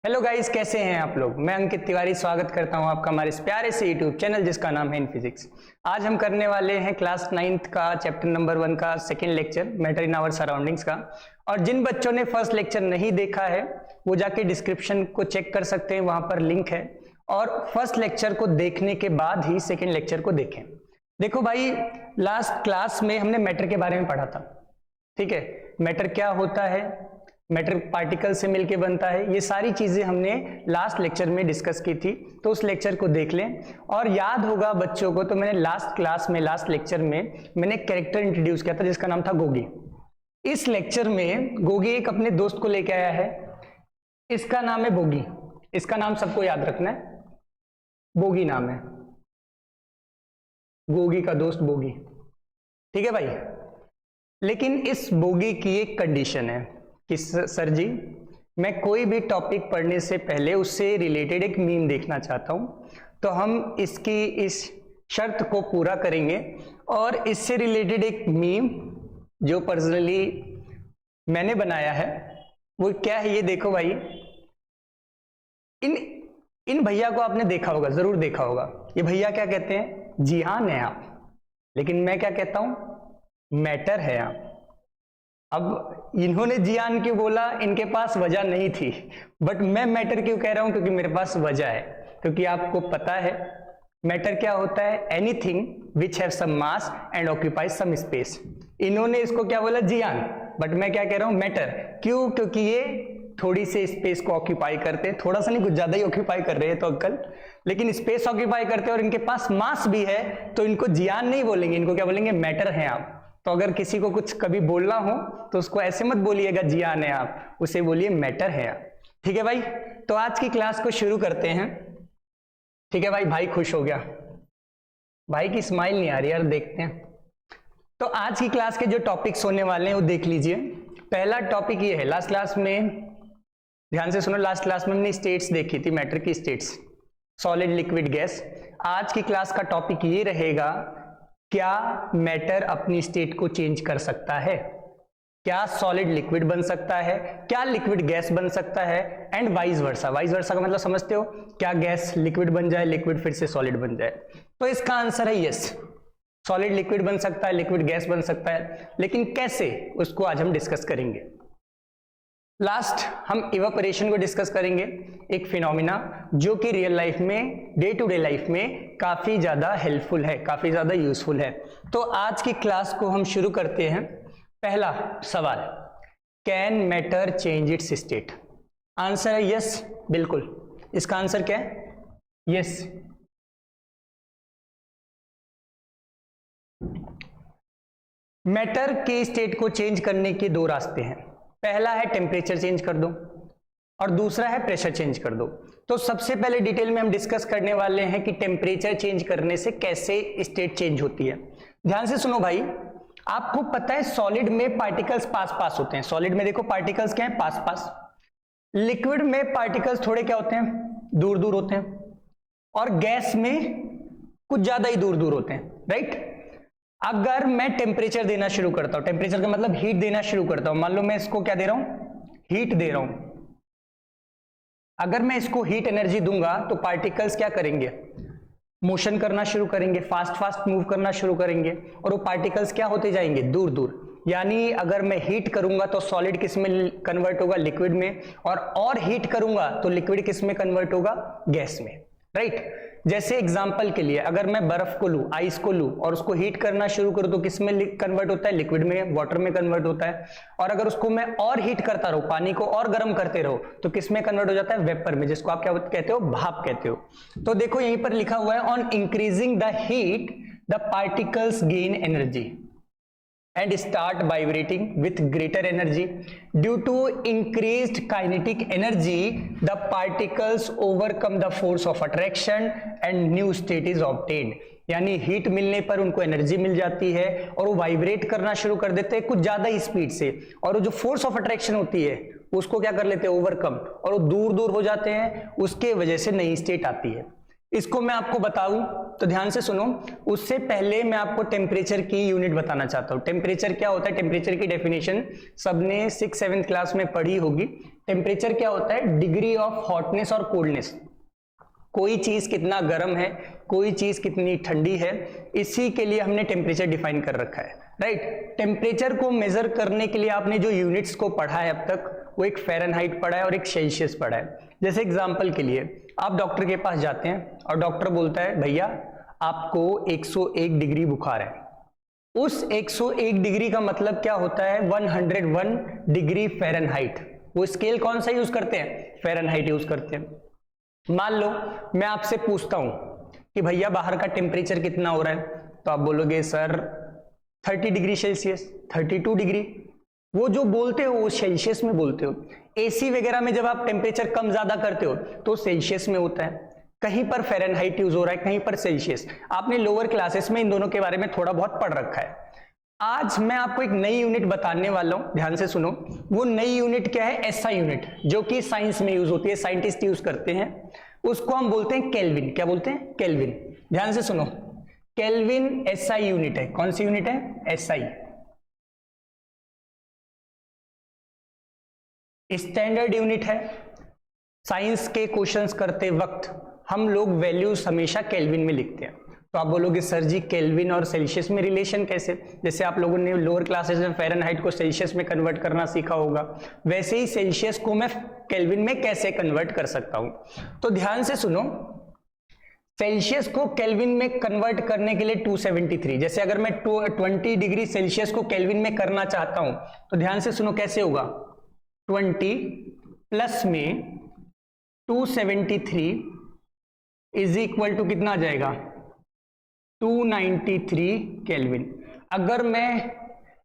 Hello guys, कैसे हैं आप लोग। मैं अंकित तिवारी स्वागत करता हूं आपका हमारे इस प्यारे से यूट्यूब चैनल जिसका नाम है इन फिजिक्स। आज हम करने वाले हैं क्लास 9th का चैप्टर नंबर 1 का second lecture matter in our surroundings का। और जिन बच्चों ने फर्स्ट लेक्चर नहीं देखा है वो जाके डिस्क्रिप्शन को चेक कर सकते हैं, वहां पर लिंक है। और फर्स्ट लेक्चर को देखने के बाद ही सेकेंड लेक्चर को देखें। देखो भाई, लास्ट क्लास में हमने मैटर के बारे में पढ़ा था, ठीक है। मैटर क्या होता है, मैटर पार्टिकल से मिलके बनता है, ये सारी चीजें हमने लास्ट लेक्चर में डिस्कस की थी, तो उस लेक्चर को देख लें। और याद होगा बच्चों को, तो मैंने लास्ट क्लास में लास्ट लेक्चर में मैंने कैरेक्टर इंट्रोड्यूस किया था जिसका नाम था गोगी। इस लेक्चर में गोगी एक अपने दोस्त को लेके आया है, इसका नाम है बोगी। इसका नाम सबको याद रखना है, बोगी नाम है, गोगी का दोस्त बोगी, ठीक है भाई। लेकिन इस बोगी की एक कंडीशन है कि सर जी, मैं कोई भी टॉपिक पढ़ने से पहले उससे रिलेटेड एक मीम देखना चाहता हूं, तो हम इसकी इस शर्त को पूरा करेंगे। और इससे रिलेटेड एक मीम जो पर्सनली मैंने बनाया है वो क्या है, ये देखो भाई। इन भैया को आपने देखा होगा, जरूर देखा होगा। ये भैया क्या कहते हैं, जिहान है आप, लेकिन मैं क्या कहता हूं, मैटर है आप। अब इन्होंने जियान क्यों बोला, इनके पास वजह नहीं थी, बट मैं मैटर क्यों कह रहा हूं, क्योंकि मेरे पास वजह है। क्योंकि आपको पता है मैटर क्या होता है, anything which have some mass and occupies some space. इन्होंने इसको क्या बोला, जियान, बट मैं क्या कह रहा हूं, मैटर। क्यों? क्योंकि ये थोड़ी सी स्पेस को ऑक्यूपाई करते हैं, थोड़ा सा नहीं, कुछ ज्यादा ही ऑक्यूपाई कर रहे हैं तो अंकल, लेकिन स्पेस ऑक्यूपाई करते हैं और इनके पास मास भी है, तो इनको जियान नहीं बोलेंगे, इनको क्या बोलेंगे, मैटर है आप। तो अगर किसी को कुछ कभी बोलना हो तो उसको ऐसे मत बोलिएगा जियान है आप, उसे बोलिए मैटर है आप, ठीक है भाई। तो आज की क्लास को शुरू करते हैं, ठीक है भाई। भाई खुश हो गया, भाई की स्माइल नहीं आ रही यार, देखते हैं। तो आज की क्लास के जो टॉपिक्स होने वाले हैं वो देख लीजिए। पहला टॉपिक ये है, लास्ट क्लास में ध्यान से सुनो, लास्ट क्लास में हमने स्टेट्स देखी थी, मैटर की स्टेट्स, सॉलिड, लिक्विड, गैस। आज की क्लास का टॉपिक ये रहेगा, क्या मैटर अपनी स्टेट को चेंज कर सकता है, क्या सॉलिड लिक्विड बन सकता है, क्या लिक्विड गैस बन सकता है, and vice versa. Vice versa का मतलब समझते हो, क्या गैस लिक्विड बन जाए, लिक्विड फिर से सॉलिड बन जाए। तो इसका आंसर है यस, सॉलिड लिक्विड बन सकता है, लिक्विड गैस बन सकता है, लेकिन कैसे, उसको आज हम डिस्कस करेंगे। लास्ट हम इवेपोरेशन को डिस्कस करेंगे, एक फिनोमिना जो कि रियल लाइफ में, डे टू डे लाइफ में काफी ज्यादा हेल्पफुल है, काफी ज्यादा यूजफुल है। तो आज की क्लास को हम शुरू करते हैं। पहला सवाल, can matter change it's state. Answer है यस, बिल्कुल। इसका आंसर क्या है, यस। मैटर के स्टेट को चेंज करने के दो रास्ते हैं, पहला है टेम्परेचर चेंज कर दो और दूसरा है प्रेशर चेंज कर दो। तो सबसे पहले डिटेल में हम डिस्कस करने वाले हैं कि टेम्परेचर चेंज करने से कैसे स्टेट चेंज होती है। ध्यान से सुनो भाई, आपको पता है सॉलिड में पार्टिकल्स पास पास होते हैं। सॉलिड में देखो पार्टिकल्स क्या है, पास पास। लिक्विड में पार्टिकल्स थोड़े क्या होते हैं, दूर दूर होते हैं, और गैस में कुछ ज्यादा ही दूर दूर होते हैं, राइट। अगर मैं टेम्परेचर देना शुरू करता हूं, टेम्परेचर का मतलब हीट देना शुरू करता हूं, मान लो मैं इसको क्या दे रहा हूं, हीट दे रहा हूं। अगर मैं इसको हीट एनर्जी दूंगा तो पार्टिकल्स क्या करेंगे, मोशन करना शुरू करेंगे, फास्ट फास्ट मूव करना शुरू करेंगे, और वो पार्टिकल्स क्या होते जाएंगे, दूर दूर। यानी अगर मैं हीट करूंगा तो सॉलिड किस में कन्वर्ट होगा, लिक्विड में, और हीट करूंगा तो लिक्विड किस में कन्वर्ट होगा, गैस में, राइट। जैसे एग्जांपल के लिए अगर मैं बर्फ को लूं, आइस को लूं और उसको हीट करना शुरू करूं तो किस में कन्वर्ट होता है, लिक्विड में, वाटर में कन्वर्ट होता है। और अगर उसको मैं और हीट करता रहूं, पानी को और गर्म करते रहो, तो किस में कन्वर्ट हो जाता है, वेपर में, जिसको आप क्या कहते हो, भाप कहते हो। तो देखो यहीं पर लिखा हुआ है, on increasing the heat the particles gain energy and start vibrating with greater energy. Due to increased kinetic energy, the particles overcome the force of attraction and new state is obtained. यानी heat मिलने पर उनको energy मिल जाती है और वो vibrate करना शुरू कर देते हैं कुछ ज्यादा ही स्पीड से, और वो जो फोर्स ऑफ अट्रैक्शन होती है उसको क्या कर लेते हैं, ओवरकम, और वो दूर दूर हो जाते हैं, उसके वजह से नई स्टेट आती है। इसको मैं आपको बताऊं तो ध्यान से सुनो, उससे पहले मैं आपको टेम्परेचर की यूनिट बताना चाहता हूं। टेम्परेचर क्या होता है? टेम्परेचर की डेफिनेशन सबने 6-7 क्लास में पढ़ी होगी। टेम्परेचर क्या होता है? डिग्री ऑफ हॉटनेस और कोल्डनेस। कोई चीज कितना गर्म है, कोई चीज कितनी ठंडी है, इसी के लिए हमने टेम्परेचर डिफाइन कर रखा है, राइट। टेम्परेचर को मेजर करने के लिए आपने जो यूनिट्स को पढ़ा है अब तक, वो एक फ़ारेनहाइट पढ़ा है और एक सेल्सियस पढ़ा है। जैसे एग्जांपल के लिए आप डॉक्टर के पास जाते हैं और डॉक्टर बोलता है भैया आपको 101 डिग्री बुखार है। उस 101 डिग्री का मतलब क्या होता है? 101 डिग्री फ़ारेनहाइट। वो स्केल कौन सा यूज करते हैं? फ़ारेनहाइट यूज करते हैं। मान लो मैं आपसे पूछता हूं कि भैया बाहर का टेम्परेचर कितना हो रहा है, तो आप बोलोगे सर 30 डिग्री सेल्सियस, 32 डिग्री। वो जो बोलते हो वो सेल्सियस में बोलते हो। एसी वगैरह में जब आप टेम्परेचर कम ज्यादा करते हो तो सेल्सियस में होता है, कहीं पर फ़ारेनहाइट यूज हो रहा है, कहीं पर सेल्सियस। आपने लोअर क्लासेस में इन दोनों के बारे में थोड़ा बहुत पढ़ रखा है। आज मैं आपको एक नई यूनिट बताने वाला हूं, ध्यान से सुनो। वो नई यूनिट क्या है? एसआई यूनिट, जो कि साइंस में यूज होती है, साइंटिस्ट यूज करते हैं। उसको हम बोलते हैं केल्विन। क्या बोलते हैं? केल्विन। ध्यान से सुनो, केल्विन एसआई यूनिट है। कौन सी यूनिट है? एसआई, स्टैंडर्ड यूनिट है। साइंस के क्वेश्चंस करते वक्त हम लोग वैल्यूज हमेशा केल्विन में लिखते हैं। तो आप बोलोगे सर जी केल्विन और सेल्सियस में रिलेशन कैसे? जैसे आप लोगों ने लोअर क्लासेस में फ़ारेनहाइट को सेल्सियस में कन्वर्ट करना सीखा होगा, वैसे ही सेल्सियस को मैं केल्विन में कैसे कन्वर्ट कर सकता हूं। तो ध्यान से सुनो, सेल्सियस को केल्विन में कन्वर्ट करने के लिए 273, जैसे अगर मैं 20 डिग्री सेल्सियस को केल्विन में करना चाहता हूं तो ध्यान से सुनो कैसे होगा। 20 प्लस में 273 इज इक्वल टू कितना आ जाएगा? 293 केल्विन। अगर मैं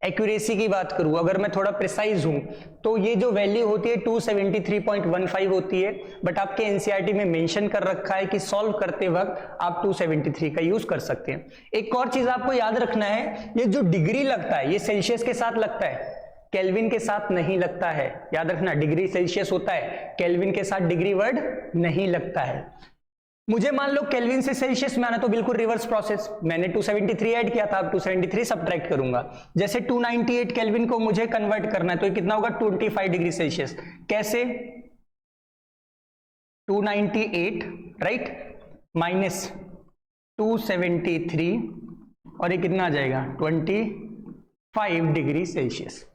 एक्यूरेसी की बात करूं, अगर मैं थोड़ा प्रिसाइज हूं, तो ये जो वैल्यू होती है 273.15 होती है, बट आपके एनसीईआरटी में मेंशन कर रखा है कि सॉल्व करते वक्त आप 273 का यूज कर सकते हैं। एक और चीज आपको याद रखना है, ये जो डिग्री लगता है ये सेल्सियस के साथ लगता है, केल्विन के साथ नहीं लगता है। याद रखना, डिग्री सेल्सियस होता है, केल्विन के साथ डिग्री वर्ड नहीं लगता है। मुझे मान लो केल्विन से सेल्सियस में आना, तो बिल्कुल रिवर्स प्रोसेस, मैंने 273 ऐड किया था, अब 273 सब्ट्रैक्ट करूंगा। जैसे 298 केल्विन को मुझे कन्वर्ट करना है तो ये कितना होगा? 25 डिग्री सेल्सियस। कैसे? 298 राइट माइनस 273 और ये कितना आ जाएगा? 25 डिग्री सेल्सियस।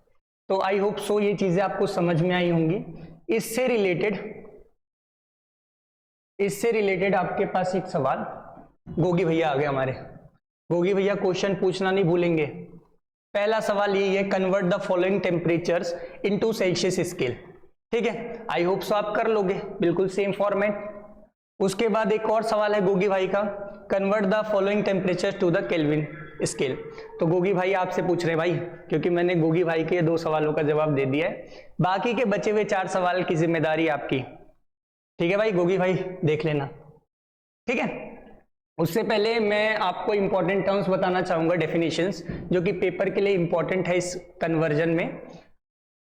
तो आई होप सो ये चीजें आपको समझ में आई होंगी। इससे रिलेटेड आपके पास एक सवाल, गोगी भैया आ गए हमारे। गोगी भैया क्वेश्चन पूछना नहीं भूलेंगे। पहला सवाल यही है, convert the following temperatures into Celsius scale. ठीक है, आई होप सो आप कर लोगे, बिल्कुल सेम फॉर्मेट। उसके बाद एक और सवाल है गोगी भाई का, convert the following temperature to the Kelvin scale. तो गोगी भाई आपसे पूछ रहे भाई, क्योंकि मैंने गोगी भाई के 2 सवालों का जवाब दे दिया है, बाकी के बचे हुए 4 सवाल की जिम्मेदारी आपकी। ठीक है भाई, गोगी भाई देख लेना। ठीक है, उससे पहले मैं आपको इंपॉर्टेंट टर्म्स बताना चाहूंगा, डेफिनेशंस, जो कि पेपर के लिए इंपॉर्टेंट है इस कन्वर्जन में।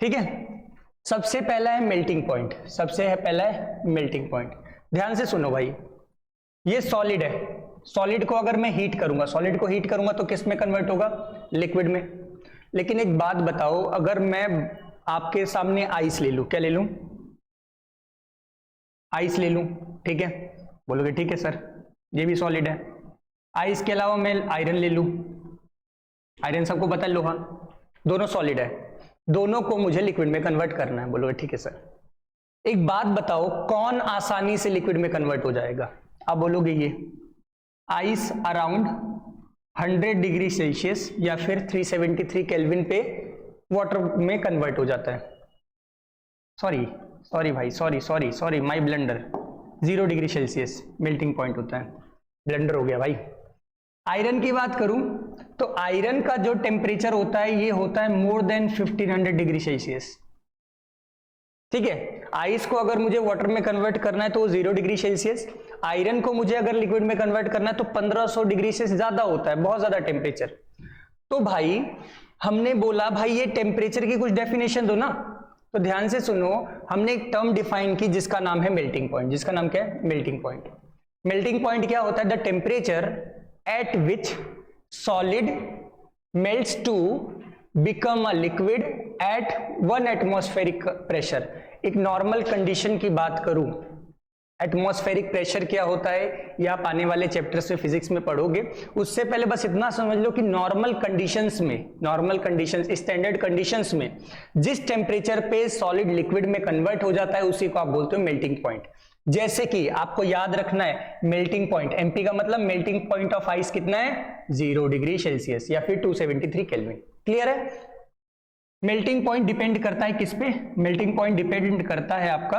ठीक है, सबसे पहला है मेल्टिंग पॉइंट। सबसे पहला है मेल्टिंग पॉइंट। ध्यान से सुनो भाई, ये सॉलिड है। सॉलिड को अगर मैं हीट करूंगा, सॉलिड को हीट करूंगा तो किस में कन्वर्ट होगा? लिक्विड में। लेकिन एक बात बताओ, अगर मैं आपके सामने आइस ले लूं, क्या ले लूं? आइस ले लूं, ठीक है, बोलोगे ठीक है सर ये भी सॉलिड है। आइस के अलावा मैं आयरन ले लूं, आयरन सबको पता है लोहा, दोनों सॉलिड है, दोनों को मुझे लिक्विड में कन्वर्ट करना है। बोलोगे ठीक है सर। एक बात बताओ, कौन आसानी से लिक्विड में कन्वर्ट हो जाएगा? आप बोलोगे ये आइस अराउंड 100 डिग्री सेल्सियस या फिर 373 केल्विन पे वाटर में कन्वर्ट हो जाता है। सॉरी भाई, sorry my blunder, 0 degree Celsius melting point होता है, ब्लंडर हो गया भाई। आयरन की बात करूं तो आयरन का जो टेम्परेचर होता है ये होता है मोर देन 1500 डिग्री सेल्सियस। ठीक है, आइस को अगर मुझे वाटर में कन्वर्ट करना है तो 0 डिग्री सेल्सियस, आयरन को मुझे अगर लिक्विड में कन्वर्ट करना है तो 1500 डिग्री से ज्यादा होता है, बहुत ज्यादा टेम्परेचर। तो भाई हमने बोला भाई ये टेम्परेचर की कुछ डेफिनेशन दो ना, तो ध्यान से सुनो, हमने एक टर्म डिफाइन की जिसका नाम है मेल्टिंग पॉइंट। जिसका नाम क्या है? Melting point. मेल्टिंग पॉइंट क्या होता है? The temperature at which solid melts to become a liquid at 1 atmospheric pressure. एक नॉर्मल कंडीशन की बात करूं, एटमॉस्फेरिक प्रेशर क्या होता है ये आप आने वाले चैप्टर्स में फिजिक्स में पढ़ोगे। उससे पहले बस इतना समझ लो कि नॉर्मल कंडीशंस में, नॉर्मल कंडीशंस, स्टैंडर्ड कंडीशंस में जिस टेम्परेचर पे सॉलिड लिक्विड में कन्वर्ट हो जाता है उसी को आप बोलते हो मेल्टिंग पॉइंट। जैसे कि आपको याद रखना है मेल्टिंग पॉइंट, एमपी का मतलब मेल्टिंग पॉइंट ऑफ आइस कितना है? 0 डिग्री सेल्सियस या फिर 273 केल्विन। क्लियर है? मेल्टिंग पॉइंट डिपेंड करता है किस पे? मेल्टिंग पॉइंट डिपेंड करता है आपका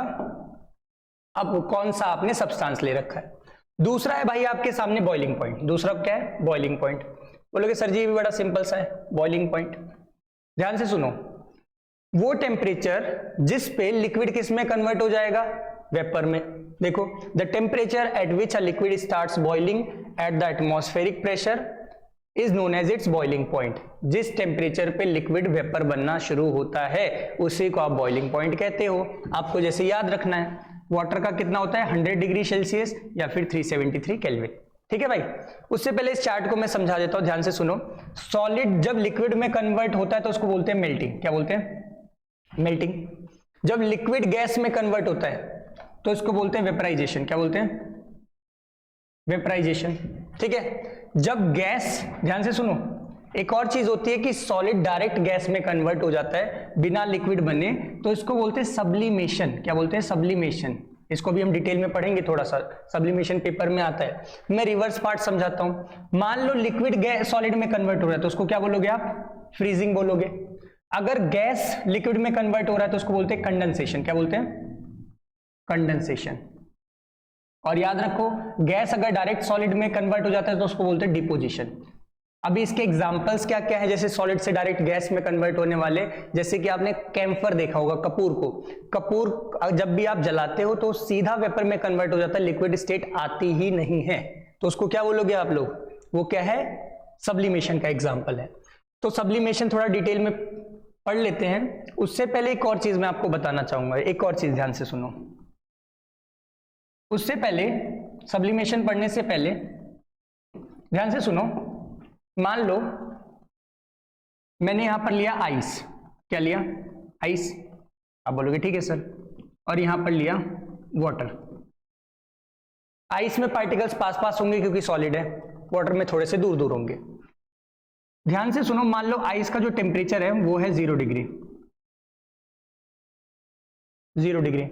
अब कौन सा आपने सब्सटेंस ले रखा है। दूसरा है भाई आपके सामने बॉइलिंग पॉइंट। दूसरा क्या है? Boiling point. बोलोगे सर जी ये भी बड़ा सिंपल सा है बॉइलिंग पॉइंट। ध्यान से सुनो, वो टेम्परेचर जिस पे लिक्विड किस में कन्वर्ट हो जाएगा? वेपर में। देखो, the temperature at which a liquid starts boiling at the atmospheric pressure is known as its boiling point. जिस टेम्परेचर पे लिक्विड वेपर बनना शुरू होता है उसी को आप बॉइलिंग पॉइंट कहते हो। आपको जैसे याद रखना है वाटर का कितना होता है? 100 डिग्री सेल्सियस या फिर 373 केल्विन। ठीक है भाई। उससे पहले इस चार्ट को मैं समझा देता हूं, ध्यान से सुनो। सॉलिड जब लिक्विड में कन्वर्ट होता है तो उसको बोलते हैं मेल्टिंग। क्या बोलते हैं? मेल्टिंग। जब लिक्विड गैस में कन्वर्ट होता है तो इसको बोलते हैं वेपराइजेशन। क्या बोलते हैं? वेपराइजेशन। ठीक है। जब गैस, ध्यान से सुनो, एक और चीज होती है कि सॉलिड डायरेक्ट गैस में कन्वर्ट हो जाता है बिना लिक्विड बने, तो इसको बोलते हैं सब्लिमेशन। क्या बोलते हैं? सब्लिमेशन। इसको भी हम डिटेल में पढ़ेंगे थोड़ा सा, सब्लिमेशन पेपर में आता है। मैं रिवर्स पार्ट समझाता हूं। मान लो लिक्विड गैस सॉलिड में कन्वर्ट हो रहा है तो उसको क्या बोलोगे आप? फ्रीजिंग बोलोगे। अगर गैस लिक्विड में कन्वर्ट हो रहा है तो उसको बोलते हैं कंडेंसेशन। क्या बोलते हैं? कंडेंसेशन। और याद रखो गैस अगर डायरेक्ट सॉलिड में कन्वर्ट हो जाता है तो उसको बोलते हैं डिपोजिशन। अभी इसके एग्जांपल्स क्या क्या है जैसे सॉलिड से डायरेक्ट गैस में कन्वर्ट होने वाले? जैसे कि आपने कैम्फर देखा होगा, कपूर को। कपूर जब भी आप जलाते हो तो सीधा वेपर में कन्वर्ट हो जाता है, लिक्विड स्टेट आती ही नहीं है, तो उसको क्या बोलोगे आप लोग? वो क्या है? सब्लिमेशन का एग्जाम्पल है। तो सब्लिमेशन थोड़ा डिटेल में पढ़ लेते हैं। उससे पहले एक और चीज मैं आपको बताना चाहूंगा, एक और चीज ध्यान से सुनो। उससे पहले, सब्लिमेशन पढ़ने से पहले ध्यान से सुनो। मान लो मैंने यहां पर लिया आइस। क्या लिया? आइस। आप बोलोगे ठीक है सर। और यहां पर लिया वाटर। आइस में पार्टिकल्स पास पास होंगे क्योंकि सॉलिड है, वाटर में थोड़े से दूर दूर होंगे। ध्यान से सुनो, मान लो आइस का जो टेम्परेचर है वो है 0 डिग्री। 0 डिग्री।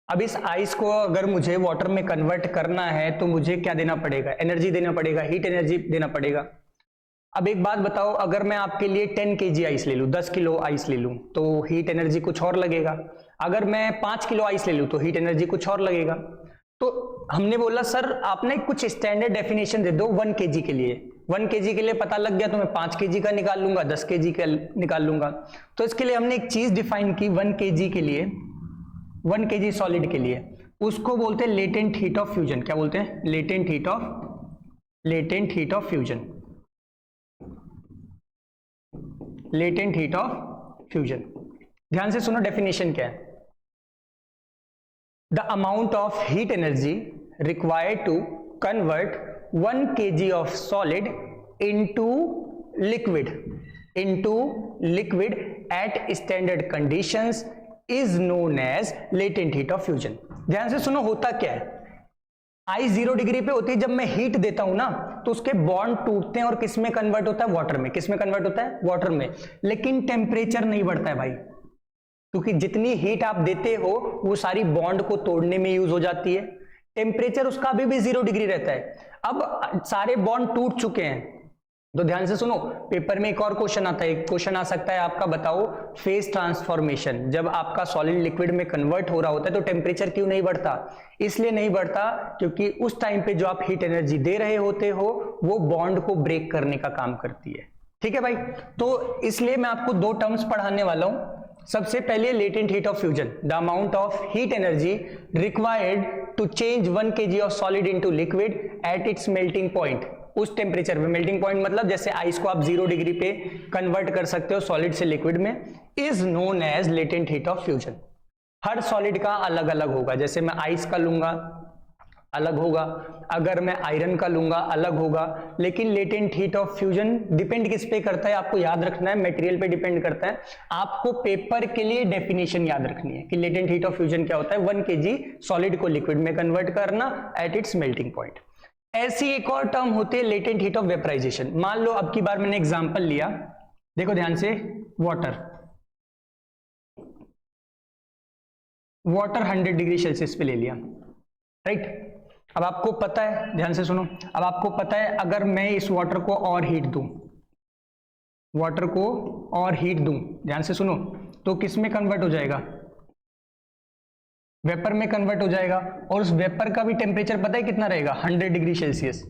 अब इस आइस को अगर मुझे वाटर में कन्वर्ट करना है तो मुझे क्या देना पड़ेगा? एनर्जी देना पड़ेगा, हीट एनर्जी देना पड़ेगा। अब एक बात बताओ, अगर मैं आपके लिए 10 kg आइस ले लूं, 10 किलो आइस ले लूं, तो हीट एनर्जी कुछ और लगेगा। अगर मैं 5 किलो आइस ले लूं तो हीट एनर्जी कुछ और लगेगा। तो हमने बोला सर आपने कुछ स्टैंडर्ड डेफिनेशन दे दो 1 kg के लिए। 1 kg के लिए पता लग गया तो मैं 5 kg का निकाल लूंगा, 10 kg का निकाल लूंगा। तो इसके लिए हमने एक चीज डिफाइन की 1 kg के लिए, 1 kg सॉलिड के लिए, उसको बोलते हैं लेटेंट हीट ऑफ फ्यूजन। क्या बोलते हैं? Latent heat of fusion. Latent heat of fusion. ध्यान से सुनो डेफिनेशन क्या है। The amount of heat energy required to convert 1 kg of solid into liquid at standard conditions is known as latent heat of fusion. ध्यान से सुनो, होता क्या है? आइस 0 डिग्री पे होती है, जब मैं हीट देता हूं ना तो उसके बॉन्ड टूटते हैं और किस में कन्वर्ट होता है? वाटर में। किस में कन्वर्ट होता है? वाटर में। लेकिन टेम्परेचर नहीं बढ़ता है भाई, क्योंकि जितनी हीट आप देते हो वो सारी बॉन्ड को तोड़ने में यूज हो जाती है। टेम्परेचर उसका अभी भी 0 डिग्री रहता है। अब सारे बॉन्ड टूट चुके हैं, तो ध्यान से सुनो, पेपर में एक और क्वेश्चन आता है। एक क्वेश्चन आ सकता है आपका, बताओ फेज ट्रांसफॉर्मेशन, जब आपका सॉलिड लिक्विड में कन्वर्ट हो रहा होता है तो टेम्परेचर क्यों नहीं बढ़ता? इसलिए नहीं बढ़ता क्योंकि उस टाइम पे जो आप हीट एनर्जी दे रहे होते हो वो बॉन्ड को ब्रेक करने का काम करती है। ठीक है भाई। तो इसलिए मैं आपको 2 टर्म्स पढ़ाने वाला हूं। सबसे पहले latent heat of fusion, the amount of heat energy required to change 1 kg of solid into liquid at its melting point. उस टेम्परेचर पे, मेल्टिंग पॉइंट मतलब जैसे आइस को आप 0 डिग्री पे कन्वर्ट कर सकते हो सॉलिड से लिक्विड में, is known as latent heat of fusion. हर सॉलिड का अलग अलग होगा। जैसे मैं आइस का लूंगा, अलग होगा, अगर मैं आयरन का लूंगा अलग होगा। लेकिन latent heat of fusion depend किस पे करता है, आपको याद रखना है, मटेरियल पे डिपेंड करता है। आपको पेपर के लिए डेफिनेशन याद रखनी है कि लेटेंट हीट ऑफ फ्यूजन क्या होता है, 1 kg सॉलिड को लिक्विड में कन्वर्ट करना एट इट्स मेल्टिंग पॉइंट। ऐसी एक और टर्म होती है लेटेंट हीट ऑफ वेपराइजेशन। मान लो अब की बार मैंने एग्जांपल लिया, देखो ध्यान से, वाटर 100 डिग्री सेल्सियस पे ले लिया, राइट। अब आपको पता है, ध्यान से सुनो, अब आपको पता है अगर मैं इस वाटर को और हीट दूं, वाटर को और हीट दूं, ध्यान से सुनो, तो किस में कन्वर्ट हो जाएगा, वेपर में कन्वर्ट हो जाएगा। और उस वेपर का भी टेम्परेचर पता है कितना रहेगा, 100 डिग्री सेल्सियस।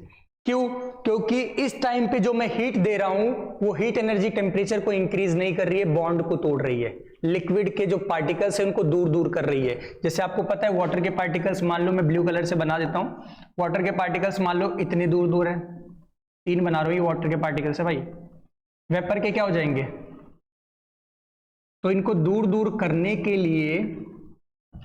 क्यों? क्योंकि इस टाइम पे जो मैं हीट दे रहा हूं वो हीट एनर्जी टेम्परेचर को इंक्रीज नहीं कर रही है, बॉन्ड को तोड़ रही है, लिक्विड के जो पार्टिकल्स है उनको दूर दूर कर रही है। जैसे आपको पता है वाटर के पार्टिकल्स, मान लो मैं ब्लू कलर से बना देता हूं, वाटर के पार्टिकल्स मान लो इतनी दूर दूर है, 3 बना रहा हूं, ये वाटर के पार्टिकल्स है भाई। वेपर के क्या हो जाएंगे, तो इनको दूर दूर करने के लिए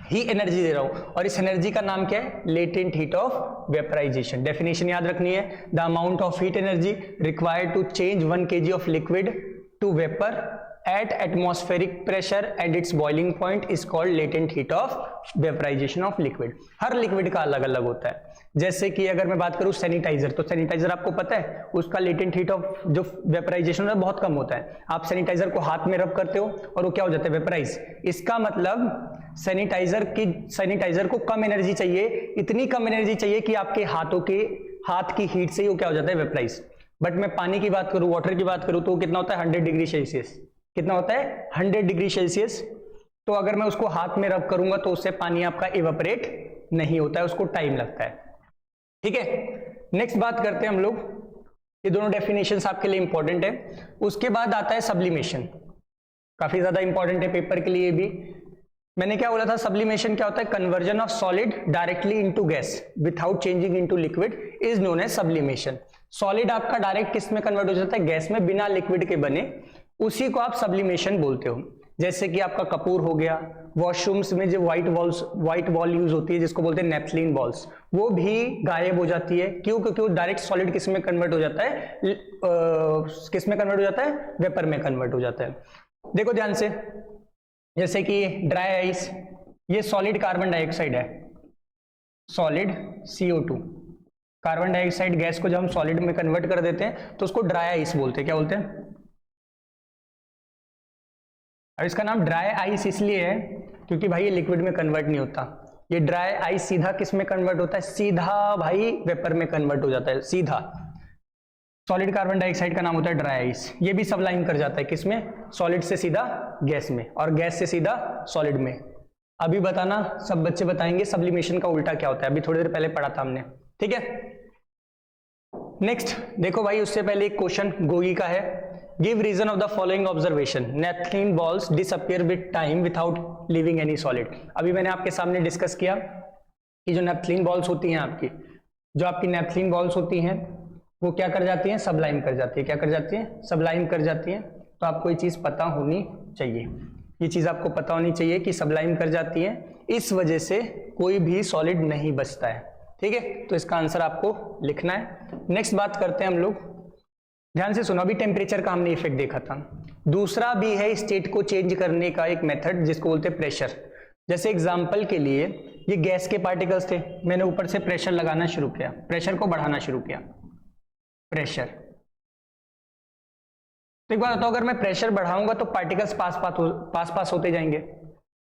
ही एनर्जी दे रहा हूं, और इस एनर्जी का नाम क्या है, latent heat of vaporisation. Definition याद रखनी है, the amount of heat energy required to change 1 kg of liquid to vapour at atmospheric pressure and its boiling point is called latent heat of vaporization of liquid। Her liquid का अलग अलग होता है। जैसे कि अगर मैं बात करूं सैनिटाइजर, तो सैनिटाइजर आपको पता है उसका लेटेंट हीट ऑफ जो वेपराइजेशन है बहुत कम होता है। आप सैनिटाइजर को हाथ में रब करते हो और वो क्या हो जाता है, वेपराइज। इसका मतलब सैनिटाइजर को कम एनर्जी चाहिए, इतनी कम एनर्जी चाहिए कि आपके हाथ की हीट से ही वो क्या हो जाता है, वेपराइज। बट मैं पानी की बात करूं, वाटर की बात करूं, तो कितना होता है, 100 डिग्री सेल्सियस। कितना होता है, 100 डिग्री सेल्सियस। तो अगर मैं उसको हाथ में रब करूंगा तो उससे पानी आपका इवेपोरेट नहीं होता है, उसको टाइम लगता है। ठीक है, नेक्स्ट बात करते हैं हम लोग, ये दोनों डेफिनेशंस आपके लिए इंपॉर्टेंट है। उसके बाद आता है सब्लिमेशन, काफी ज्यादा इंपॉर्टेंट है पेपर के लिए भी। मैंने क्या बोला था, सब्लिमेशन क्या होता है, conversion of solid directly into gas without changing into liquid is known as sublimation. Solid आपका डायरेक्ट किस में कन्वर्ट हो जाता है, गैस में, बिना लिक्विड के बने, उसी को आप सब्लिमेशन बोलते हो। जैसे कि आपका कपूर हो गया, वॉशरूम्स में जो व्हाइट वॉल यूज होती है जिसको बोलते हैं नेफ्थलीन बॉल्स, वो भी गायब हो जाती है। क्यों? क्योंकि वो डायरेक्ट सॉलिड किस में कन्वर्ट हो जाता है, किस में कन्वर्ट हो जाता है, वेपर में कन्वर्ट हो जाता है। देखो ध्यान से, जैसे कि ड्राई आइस, ये सॉलिड कार्बन डाइऑक्साइड है, solid CO2। Carbon dioxide gas को जब हम सॉलिड में कन्वर्ट कर देते हैं तो उसको ड्राई आइस बोलते हैं। क्या बोलते हैं? अब इसका नाम ड्राई आइस इसलिए है क्योंकि भाई ये लिक्विड में कन्वर्ट नहीं होता। ये ड्राई आइस सीधा किस में कन्वर्ट होता है, सीधा भाई वेपर में कन्वर्ट हो जाता है, सीधा। सॉलिड कार्बन डाइऑक्साइड का नाम होता है ड्राई आइस। ये भी सबलाइन कर जाता है किसमें, सॉलिड से सीधा गैस में, और गैस से सीधा सॉलिड में। अभी बताना, सब बच्चे बताएंगे सब्लिमेशन का उल्टा क्या होता है, अभी थोड़ी देर पहले पढ़ा था हमने। ठीक है, नेक्स्ट देखो भाई, उससे पहले एक क्वेश्चन गोगी का है, give reason of the following observation, naphthalene balls disappear with time without leaving any solid. अभी मैंने आपके सामने डिस्कस किया कि जो नेफ्थलीन बॉल्स होती हैं आपकी, जो आपकी नेफ्थलीन बॉल्स होती हैं वो क्या कर जाती हैं, सबलाइम कर जाती है। क्या कर जाती हैं, सबलाइम कर जाती हैं। तो आपको ये चीज पता होनी चाहिए, ये चीज आपको पता होनी चाहिए कि सबलाइम कर जाती है, इस वजह से कोई भी सॉलिड नहीं बचता है। ठीक है, तो इसका आंसर आपको लिखना है। नेक्स्ट बात करते हैं हम लोग, ध्यान से सुनो, अभी टेम्परेचर का हमने इफेक्ट देखा था। दूसरा भी है स्टेट को चेंज करने का एक मेथड जिसको बोलते हैं प्रेशर। जैसे एग्जांपल के लिए ये गैस के पार्टिकल्स थे, मैंने ऊपर से प्रेशर लगाना शुरू किया, प्रेशर को बढ़ाना शुरू किया, प्रेशर। तो एक बात बताओ, अगर मैं प्रेशर बढ़ाऊंगा तो पार्टिकल्स पास होते जाएंगे।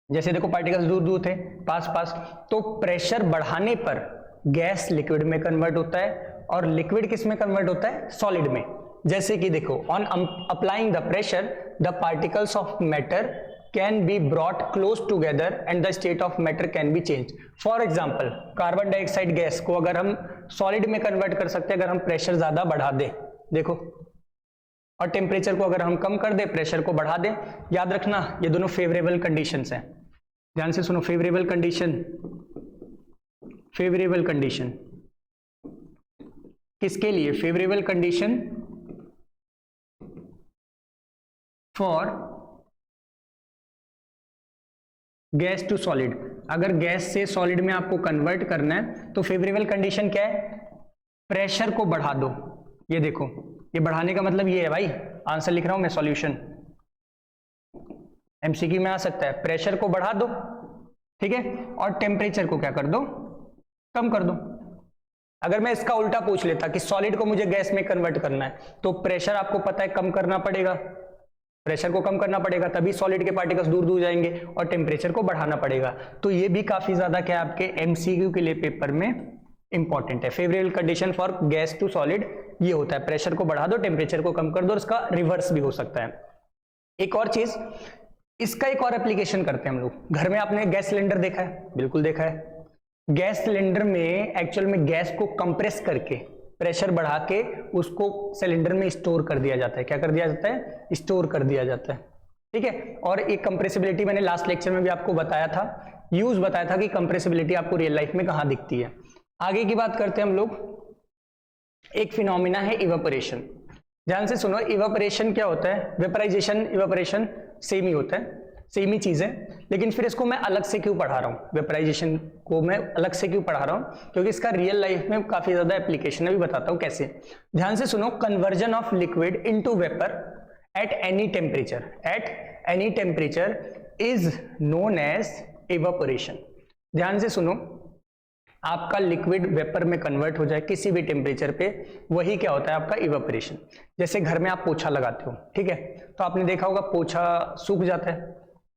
जैसे देखो पार्टिकल्स दूर दूर थे, पास, तो प्रेशर बढ़ाने पर गैस लिक्विड में कन्वर्ट होता है और लिक्विड किस में कन्वर्ट होता है, सॉलिड में। जैसे कि देखो, on applying the pressure the particles of matter can be brought close together and the state of matter can be change. For example, carbon dioxide gas को अगर हम सॉलिड में कन्वर्ट कर सकते हैं अगर हम प्रेशर ज्यादा बढ़ा दें, देखो, और टेम्परेचर को अगर हम कम कर दें, प्रेशर को बढ़ा दें। याद रखना ये दोनों फेवरेबल कंडीशंस हैं, ध्यान से सुनो, फेवरेबल कंडीशन किसके लिए, favourable condition for gas to solid. अगर गैस से सॉलिड में आपको कन्वर्ट करना है तो फेवरेबल कंडीशन क्या है, प्रेशर को बढ़ा दो। ये देखो, ये बढ़ाने का मतलब ये है भाई, आंसर लिख रहा हूं मैं, सॉल्यूशन एमसीक्यू में आ सकता है, प्रेशर को बढ़ा दो, ठीक है, और टेम्परेचर को क्या कर दो, कम कर दो। अगर मैं इसका उल्टा पूछ लेता कि सॉलिड को मुझे गैस में कन्वर्ट करना है, तो प्रेशर आपको पता है कम करना पड़ेगा, प्रेशर को कम करना पड़ेगा, तभी सॉलिड के पार्टिकल्स दूर दूर जाएंगे, और टेम्परेचर को बढ़ाना पड़ेगा। तो ये भी काफी ज्यादा क्या आपके एमसीक्यू के लिए पेपर में इंपॉर्टेंट है। Favourable condition for gas to solid ये होता है, प्रेशर को बढ़ा दो, टेम्परेचर को कम कर दो, और इसका रिवर्स भी हो सकता है। एक और चीज, इसका एक और एप्लीकेशन करते हैं हम लोग। घर में आपने गैस सिलेंडर देखा है, बिल्कुल देखा है। गैस सिलेंडर में एक्चुअल में गैस को कंप्रेस करके, प्रेशर बढ़ा के उसको सिलेंडर में स्टोर कर दिया जाता है। क्या कर दिया जाता है, स्टोर कर दिया जाता है, ठीक है। और एक कंप्रेसिबिलिटी मैंने लास्ट लेक्चर में भी आपको बताया था, यूज बताया था कि कंप्रेसिबिलिटी आपको रियल लाइफ में कहां दिखती है। आगे की बात करते हैं हम लोग। एक फिनोमिना है इवेपोरेशन। ध्यान से सुनो, इवेपोरेशन क्या होता है, वेपराइजेशन इवेपोरेशन सेम ही होता है, सेम ही चीज है, लेकिन फिर इसको मैं अलग से क्यों पढ़ा रहा हूं, वेपराइजेशन को मैं अलग से क्यों पढ़ा रहा हूं, क्योंकि इसका रियल लाइफ में काफी ज्यादा एप्लीकेशन है, भी बताता हूं कैसे। ध्यान से सुनो, conversion of liquid into vapour at any temperature is known as evaporation. ध्यान से सुनो, आपका लिक्विड वेपर में कन्वर्ट हो जाए किसी भी टेम्परेचर पे, वही क्या होता है आपका इवेपोरेशन। जैसे घर में आप पोछा लगाते हो, ठीक है, तो आपने देखा होगा पोछा सूख जाता है,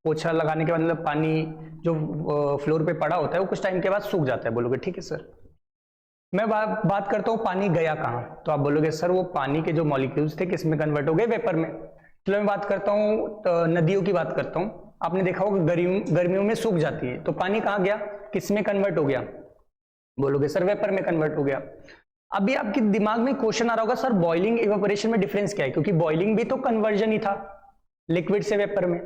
पोछा लगाने के बाद मतलब पानी जो फ्लोर पे पड़ा होता है वो कुछ टाइम के बाद सूख जाता है। बोलोगे ठीक है सर। मैं बात करता हूँ पानी गया कहाँ, तो आप बोलोगे सर वो पानी के जो मॉलिक्यूल्स थे किस में कन्वर्ट हो गए, वेपर में। चलो मैं बात करता हूँ नदियों की बात करता हूँ। आपने देखा होगा गर्मियों में सूख जाती है, तो पानी कहाँ गया, किस में कन्वर्ट हो गया, बोलोगे सर वेपर में कन्वर्ट हो गया। अभी आपके दिमाग में क्वेश्चन आ रहा होगा, सर बॉइलिंग इवेपोरेशन में डिफरेंस क्या है, क्योंकि बॉइलिंग भी तो कन्वर्जन ही था लिक्विड से वेपर में,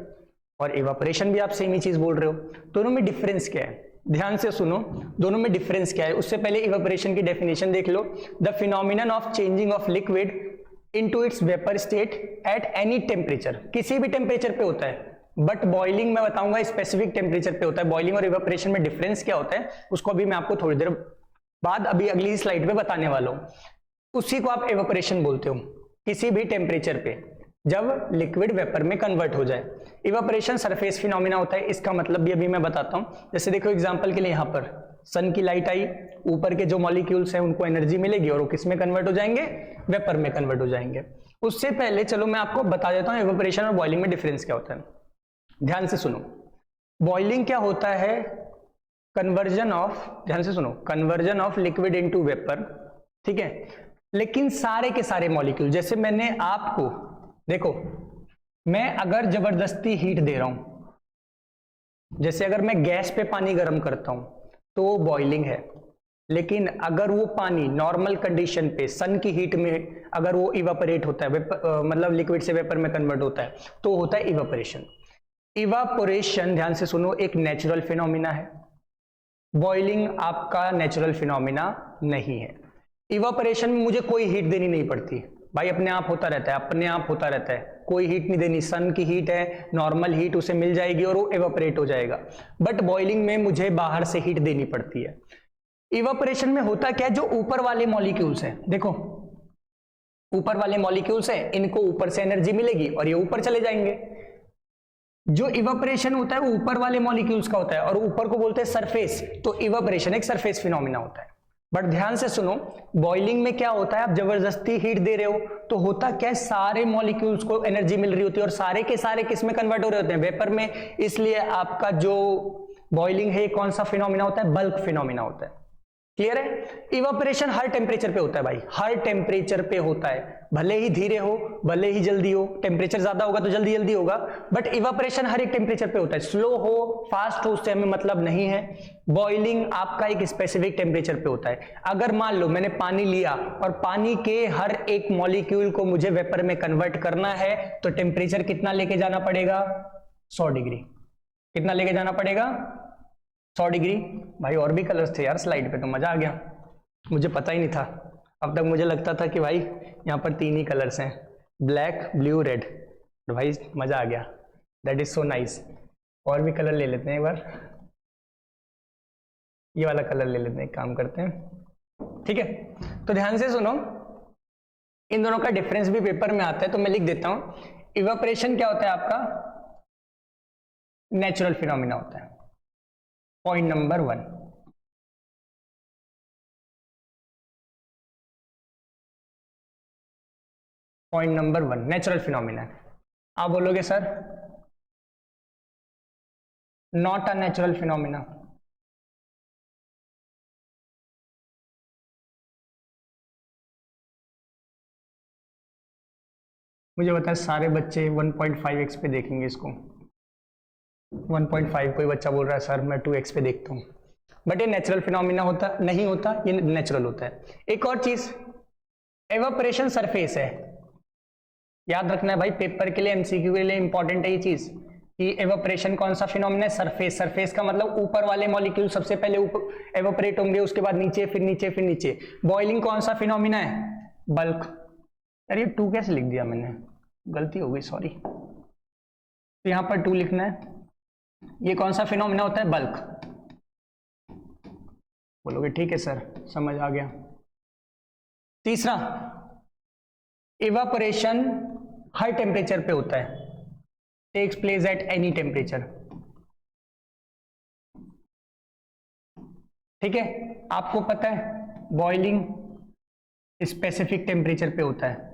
और इवेपोरेशन भी आप सेम ही चीज बोल रहे हो, दोनों में डिफरेंस क्या है। ध्यान से सुनो, दोनों में डिफरेंस क्या है। उससे पहले इवेपोरेशन की डेफिनेशन देख लो, the phenomenon of changing of liquid into its vapour state at any temperature, किसी भी टेम्परेचर पे होता है, बट बॉइलिंग में बताऊंगा स्पेसिफिक टेम्परेचर पे होता है। बॉइलिंग और इवेपोरेशन में डिफरेंस क्या होता है उसको अभी मैं आपको थोड़ी देर बाद अभी अगली स्लाइड पे बताने वाला हूं। उसी को आप इवेपोरेशन बोलते हो, किसी भी टेम्परेचर पे जब लिक्विड वेपर में कन्वर्ट हो जाए। इवेपोरेशन सरफेस फिनोमिना होता है, इसका मतलब भी अभी मैं बताता हूं। जैसे देखो एग्जांपल के लिए यहां पर सन की लाइट आई, ऊपर के जो मॉलिक्यूल्स हैं उनको एनर्जी मिलेगी और वो किस में कन्वर्ट हो जाएंगे, वेपर में कन्वर्ट हो जाएंगे। उससे पहले चलो मैं आपको बता देता हूं इवेपोरेशन और बॉइलिंग में डिफरेंस क्या होता है। ध्यान से सुनो, बॉइलिंग क्या होता है, कन्वर्जन ऑफ, ध्यान से सुनो, conversion of liquid into vapour, ठीक है, लेकिन सारे के सारे मॉलिक्यूल, जैसे मैंने आपको देखो, मैं अगर जबरदस्ती हीट दे रहा हूं, जैसे अगर मैं गैस पे पानी गर्म करता हूं तो वो बॉइलिंग है, लेकिन अगर वो पानी नॉर्मल कंडीशन पे सन की हीट में अगर वो इवापोरेट होता है, मतलब लिक्विड से वेपर में कन्वर्ट होता है, तो होता है इवापोरेशन। इवापोरेशन, ध्यान से सुनो, एक नेचुरल फिनोमिना है, बॉइलिंग आपका नेचुरल फिनोमिना नहीं है। इवापोरेशन में मुझे कोई हीट देनी नहीं पड़ती भाई, अपने आप होता रहता है, अपने आप होता रहता है, कोई हीट नहीं देनी। सन की हीट है, नॉर्मल हीट उसे मिल जाएगी और वो इवापोरेट हो जाएगा। बट बॉइलिंग में मुझे बाहर से हीट देनी पड़ती है। इवापोरेशन में होता क्या है, जो ऊपर वाले मॉलिक्यूल्स हैं, देखो ऊपर वाले मॉलिक्यूल्स हैं, इनको ऊपर से एनर्जी मिलेगी और ये ऊपर चले जाएंगे। जो इवापोरेशन होता है वो ऊपर वाले मॉलिक्यूल्स का होता है और ऊपर को बोलते हैं सरफेस, तो इवापोरेशन एक सरफेस फिनोमिना होता है। बट ध्यान से सुनो, बॉइलिंग में क्या होता है, आप जबरदस्ती हीट दे रहे हो तो होता क्या है, सारे मॉलिक्यूल्स को एनर्जी मिल रही होती है और सारे के सारे किस में कन्वर्ट हो रहे होते हैं, वेपर में। इसलिए आपका जो बॉइलिंग है कौन सा फिनोमिना होता है, बल्क फिनोमिना होता है। क्लियर है। इवापोरेशन हर टेम्परेचर पे होता है भाई, हर टेम्परेचर पे होता है, भले ही धीरे हो भले ही जल्दी हो, टेम्परेचर ज्यादा होगा तो जल्दी जल्दी होगा, बट इवापोरेशन हर एक टेम्परेचर पे होता है। स्लो हो फास्ट हो उससे हमें मतलब नहीं है। बॉइलिंग आपका एक स्पेसिफिक टेम्परेचर पे होता है। अगर मान लो मैंने पानी लिया और पानी के हर एक मॉलिक्यूल को मुझे वेपर में कन्वर्ट करना है, तो टेम्परेचर कितना लेके जाना पड़ेगा, 100 डिग्री। कितना लेके जाना पड़ेगा, 100 डिग्री। भाई और भी कलर्स थे यार स्लाइड पे, तो मजा आ गया, मुझे पता ही नहीं था। अब तक मुझे लगता था कि भाई यहाँ पर 3 ही कलर्स हैं, ब्लैक ब्लू रेड, तो भाई मजा आ गया, दैट इज सो नाइस। और भी कलर ले लेते हैं एक बार। ये वाला कलर ले लेते हैं, काम करते हैं, ठीक है। तो ध्यान से सुनो, इन दोनों का डिफरेंस भी पेपर में आता है, तो मैं लिख देता हूं। इवेपोरेशन क्या होता है आपका? नेचुरल फिनोमिना होता है, point number 1। Point number 1 natural phenomena है। आप बोलोगे sir not a natural phenomena. मुझे बताया सारे बच्चे 1.5x पे देखेंगे इसको। 1.5 कोई बच्चा बोल रहा है सर मैं 2x पे देखता हूँ, बट ये नेचुरल फिनोमिना होता नहीं होता, ये नेचुरल होता है। एक और चीज, एवापोरेशन सरफेस है, याद रखना है भाई, पेपर के लिए एमसीक्यू के लिए इंपॉर्टेंट है ये चीज कि एवापोरेशन कौन सा फिनोमिना है? सरफेस। सरफेस का मतलब ऊपर वाले मॉलिक्यूल सबसे पहले ऊपर एवापोरेट होंगे, उसके बाद नीचे, फिर नीचे, फिर नीचे। बॉइलिंग कौन सा फिनोमिना है? बल्क। अरे 2 कैसे लिख दिया मैंने, गलती हो गई, सॉरी। तो यहां पर 2 लिखना है। ये कौन सा फिनोमिना होता है? बल्क। बोलोगे ठीक है सर, समझ आ गया। तीसरा, इवापोरेशन हर टेम्परेचर पे होता है, takes place at any temperature, ठीक है। आपको पता है बॉइलिंग स्पेसिफिक टेम्परेचर पे होता है,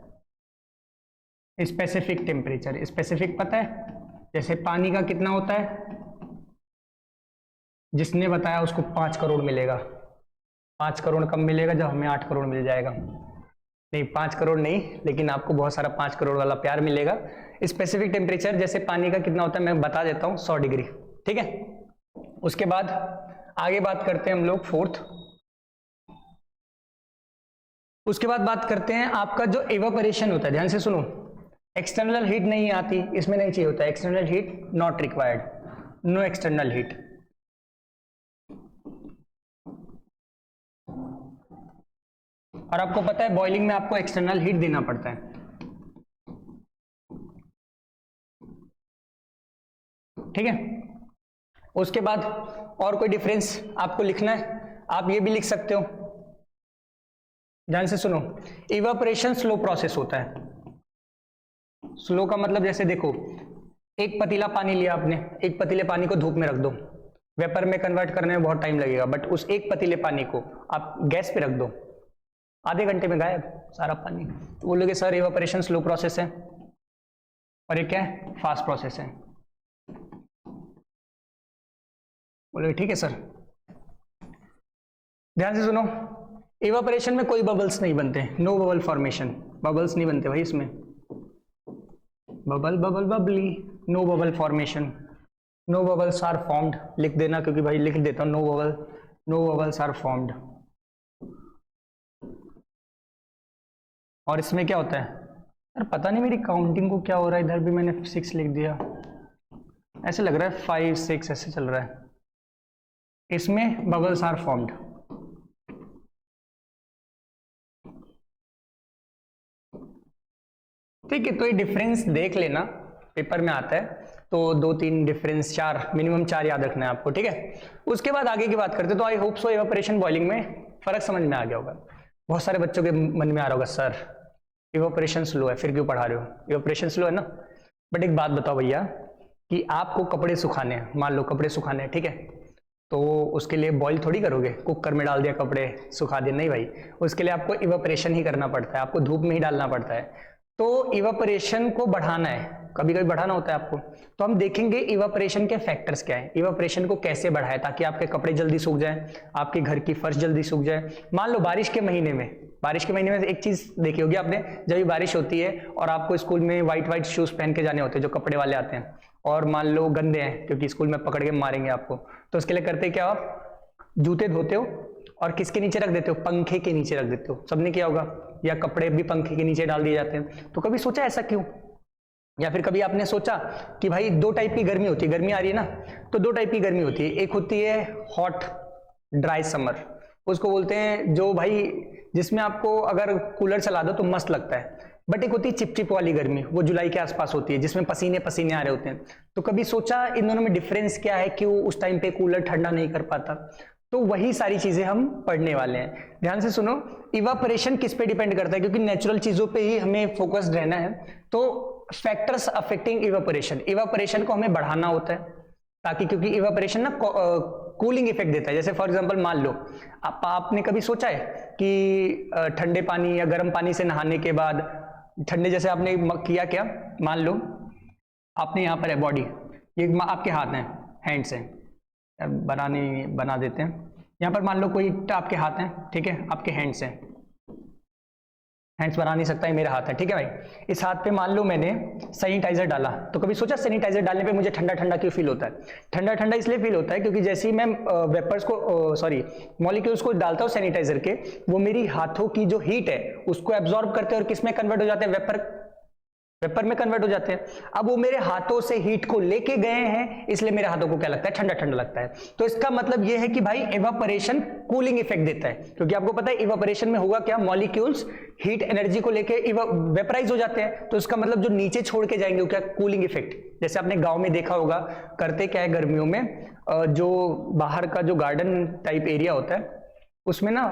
स्पेसिफिक टेम्परेचर, स्पेसिफिक पता है? जैसे पानी का कितना होता है, जिसने बताया उसको 5 करोड़ मिलेगा। 5 करोड़ कब मिलेगा? जब हमें 8 करोड़ मिल जाएगा। नहीं 5 करोड़ नहीं, लेकिन आपको बहुत सारा 5 करोड़ वाला प्यार मिलेगा। स्पेसिफिक टेम्परेचर जैसे पानी का कितना होता है मैं बता देता हूं, 100 डिग्री, ठीक है। उसके बाद आगे बात करते हैं हम लोग फोर्थ। उसके बाद बात करते हैं आपका जो इवेपोरेशन होता है, ध्यान से सुनो, एक्सटर्नल हीट नहीं आती, इसमें नहीं चाहिए होता है, external heat not required, no external heat. और आपको पता है बॉइलिंग में आपको एक्सटर्नल हीट देना पड़ता है, ठीक है। उसके बाद और कोई डिफरेंस आपको लिखना है, आप ये भी लिख सकते हो, ध्यान से सुनो। इवेपोरेशन स्लो प्रोसेस होता है। स्लो का मतलब जैसे देखो, एक पतीला पानी लिया आपने, एक पतीले पानी को धूप में रख दो, वेपर में कन्वर्ट करने में बहुत टाइम लगेगा, बट उस एक पतीले पानी को आप गैस पे रख दो, आधे घंटे में गायब सारा पानी। तो बोलोगे सर इवेपोरेशन स्लो प्रोसेस है, और ये क्या है? फास्ट प्रोसेस है। बोलोगे ठीक है सर। ध्यान से सुनो, इवेपोरेशन में कोई बबल्स नहीं बनते, नो बबल फॉर्मेशन, बबल्स नहीं बनते भाई इसमें, bubble bubble bubbly, no bubble formation, no bubbles are formed. लिख देना, क्योंकि भाई लिख देता हूं, नो बबल्स आर फॉर्म्ड। और इसमें क्या होता है यार, पता नहीं मेरी काउंटिंग को क्या हो रहा है, इधर भी मैंने 6 लिख दिया, ऐसे लग रहा है 5 6 ऐसे चल रहा है। इसमें बबल्स आर फॉर्म्ड, ठीक है। तो ये डिफरेंस देख लेना, पेपर में आता है, तो 2 3 डिफरेंस, 4 मिनिमम 4 याद रखना है आपको, ठीक है। उसके बाद आगे की बात करते हैं। तो I hope so evaporation boiling में फर्क समझ में आ गया होगा। बहुत सारे बच्चों के मन में आ रहा होगा सर इवेपोरेशन स्लो है, फिर क्यों पढ़ा रहे हो? इवेपोरेशन स्लो है ना, बट एक बात बताओ भैया, कि आपको कपड़े सुखाने हैं, मान लो कपड़े सुखाने हैं, ठीक है, तो उसके लिए बॉईल थोड़ी करोगे, कुकर में डाल दिया कपड़े सुखा दिए, नहीं भाई, उसके लिए आपको इवेपोरेशन ही करना पड़ता है, आपको धूप में ही डालना पड़ता है। तो इवेपोरेशन को बढ़ाना है, कभी कभी बढ़ाना होता है आपको, तो हम देखेंगे इवेपोरेशन के फैक्टर्स क्या है, इवेपोरेशन को कैसे बढ़ाए ताकि आपके कपड़े जल्दी सूख जाए, आपके घर की फर्श जल्दी सूख जाए। मान लो बारिश के महीने में एक चीज देखी होगी आपने, जब भी बारिश होती है और आपको स्कूल में व्हाइट शूज पहन के जाने होते हैं, जो कपड़े वाले आते हैं, और मान लो गंदे हैं क्योंकि स्कूल में पकड़ के मारेंगे आपको, तो उसके लिए करते क्या, आप जूते धोते हो और किसके नीचे रख देते हो? पंखे के नीचे रख देते हो, सबने किया होगा, या कपड़े भी पंखे के नीचे डाल दिए जाते हैं। तो कभी सोचा ऐसा क्यों? या फिर कभी आपने सोचा कि भाई 2 टाइप की गर्मी होती है, गर्मी आ रही है ना, तो 2 टाइप की गर्मी होती है, एक होती है हॉट ड्राई समर, उसको बोलते हैं जो भाई जिसमें आपको अगर कूलर चला दो तो मस्त लगता है, बट एक होती है चिपचिप वाली गर्मी, वो जुलाई के आसपास होती है, जिसमें पसीने पसीने आ रहे होते हैं। तो कभी सोचा इन दोनों में डिफरेंस क्या है, क्यों उस टाइम पे कूलर ठंडा नहीं कर पाता? तो वही सारी चीजें हम पढ़ने वाले हैं। ध्यान से सुनो, इवापोरेशन किस पे डिपेंड करता है, क्योंकि नेचुरल चीजों पे ही हमें फोकस्ड रहना है। तो फैक्टर्स अफेक्टिंग इवापोरेशन, इवापोरेशन को हमें बढ़ाना होता है ताकि, क्योंकि इवापोरेशन ना कूलिंग इफेक्ट देता है। जैसे फॉर एग्जांपल मान लो आपने कभी सोचा है कि ठंडे पानी या गर्म पानी से नहाने के बाद, ठंडे जैसे आपने किया क्या, मान लो आपने यहाँ पर है बॉडी, ये आपके हाथ हैं, हैंड्स हैं, बना देते हैं। यहाँ पर मान लो कोई आपके हाथ हैं, ठीक है, आपके हैंड्स हैं, हैंड्स बना नहीं सकता है, मेरा हाथ है, ठीक है भाई। इस हाथ पे मान लो मैंने सैनिटाइजर डाला, तो कभी सोचा सैनिटाइजर डालने पे मुझे ठंडा ठंडा क्यों फील होता है? ठंडा ठंडा इसलिए फील होता है क्योंकि जैसे ही मैं वेपर्स को मॉलिक्यूल्स को डालता हूँ सैनिटाइजर के, वो मेरी हाथों की जो हीट है उसको एब्जॉर्ब करते हैं और किस में कन्वर्ट हो जाते हैं, वेपर में कन्वर्ट हो जाते हैं। अब वो मेरे हाथों से हीट को लेके गए हैं, इसलिए मेरे हाथों को क्या लगता है, ठंडा ठंडा लगता है। तो इसका मतलब ये है कि भाई इवापोरेशन कूलिंग इफेक्ट देता है, क्योंकि आपको पता है इवापोरेशन में होगा क्या, मॉलिक्यूल्स हीट एनर्जी को लेके वेपराइज हो जाते हैं। तो इसका मतलब जो नीचे छोड़ के जाएंगे वो क्या, कूलिंग इफेक्ट। जैसे आपने गांव में देखा होगा, करते क्या है गर्मियों में, जो बाहर का जो गार्डन टाइप एरिया होता है उसमें ना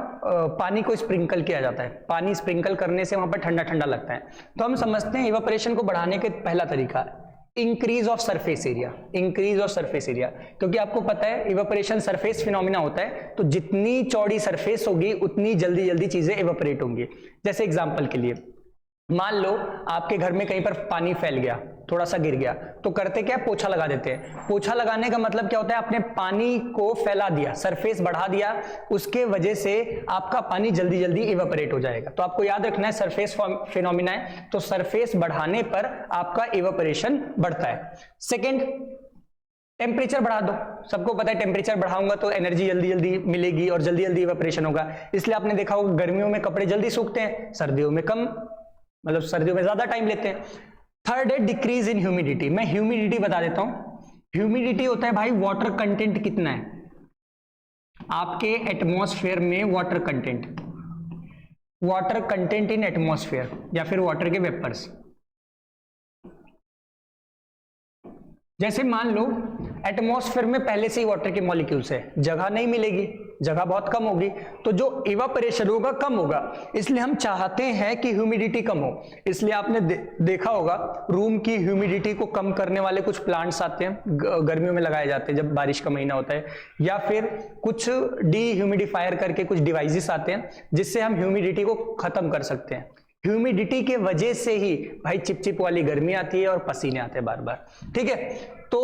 पानी को स्प्रिंकल किया जाता है, पानी स्प्रिंकल करने से वहां पर ठंडा ठंडा लगता है। तो हम समझते हैं इवापोरेशन को बढ़ाने के पहला तरीका increase of surface area, increase of surface area, क्योंकि आपको पता है इवापोरेशन सरफेस फिनोमिना होता है, तो जितनी चौड़ी सरफेस होगी उतनी जल्दी जल्दी चीजें इवापोरेट होंगी। जैसे एग्जांपल के लिए मान लो आपके घर में कहीं पर पानी फैल गया, थोड़ा सा गिर गया, तो करते क्या, पोछा लगा देते हैं। पोछा लगाने का मतलब क्या होता है, आपने पानी को फैला दिया, सरफेस बढ़ा दिया, उसके वजह से आपका पानी जल्दी जल्दी इवापोरेट हो जाएगा। तो आपको याद रखना है सरफेस फिनोमिना है, तो सरफेस बढ़ाने पर आपका इवापोरेशन बढ़ता है। सेकेंड, टेम्परेचर बढ़ा दो, सबको पता है टेम्परेचर बढ़ाऊंगा तो एनर्जी जल्दी जल्दी मिलेगी और जल्दी जल्दी इवापोरेशन होगा। इसलिए आपने देखा होगा गर्मियों में कपड़े जल्दी सूखते हैं, सर्दियों में कम, मतलब सर्दियों में ज्यादा टाइम लेते हैं। थर्ड है डिक्रीज इन ह्यूमिडिटी। मैं ह्यूमिडिटी बता देता हूं। ह्यूमिडिटी होता है भाई वाटर कंटेंट कितना है आपके एटमॉस्फेयर में, वाटर कंटेंट इन एटमॉस्फेयर या फिर वाटर के वेपर्स। जैसे मान लो एटमॉस्फेयर में पहले से ही वाटर के मॉलिक्यूल्स है, जगह नहीं मिलेगी, जगह बहुत कम होगी, तो जो इवापोरेशन होगा कम होगा। इसलिए हम चाहते हैं कि ह्यूमिडिटी कम हो। इसलिए आपने देखा होगा रूम की ह्यूमिडिटी को कम करने वाले कुछ प्लांट्स आते हैं, गर्मियों में लगाए जाते हैं जब बारिश का महीना होता है, या फिर कुछ डी-ह्यूमिडिफायर करके कुछ डिवाइसेस आते हैं जिससे हम ह्यूमिडिटी को खत्म कर सकते हैं। ह्यूमिडिटी के वजह से ही भाई चिपचिप वाली गर्मी आती है और पसीने आते हैं बार बार, ठीक है। तो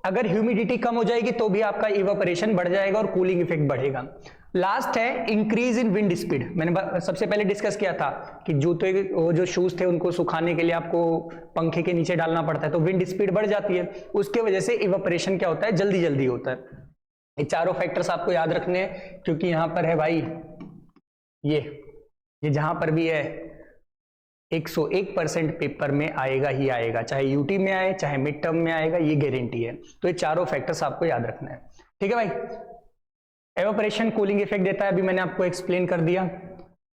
अगर ह्यूमिडिटी कम हो जाएगी तो भी आपका इवापोरेशन बढ़ जाएगा और कूलिंग इफेक्ट बढ़ेगा। लास्ट है इंक्रीज इन विंड स्पीड। मैंने सबसे पहले डिस्कस किया था कि जूते, वो जो शूज थे उनको सुखाने के लिए आपको पंखे के नीचे डालना पड़ता है, तो विंड स्पीड बढ़ जाती है, उसके वजह से इवापोरेशन क्या होता है, जल्दी जल्दी होता है। ये चारों फैक्टर्स आपको याद रखने हैं, क्योंकि यहां पर है भाई ये जहां पर भी है 101% पेपर में आएगा ही आएगा, चाहे यूटी में आए चाहे मिड टर्म में आएगा, ये गारंटी है। तो ये चारों फैक्टर्स आपको याद रखना है, ठीक है भाई। एवापोरेशन कूलिंग इफेक्ट देता है, अभी मैंने आपको एक्सप्लेन कर दिया।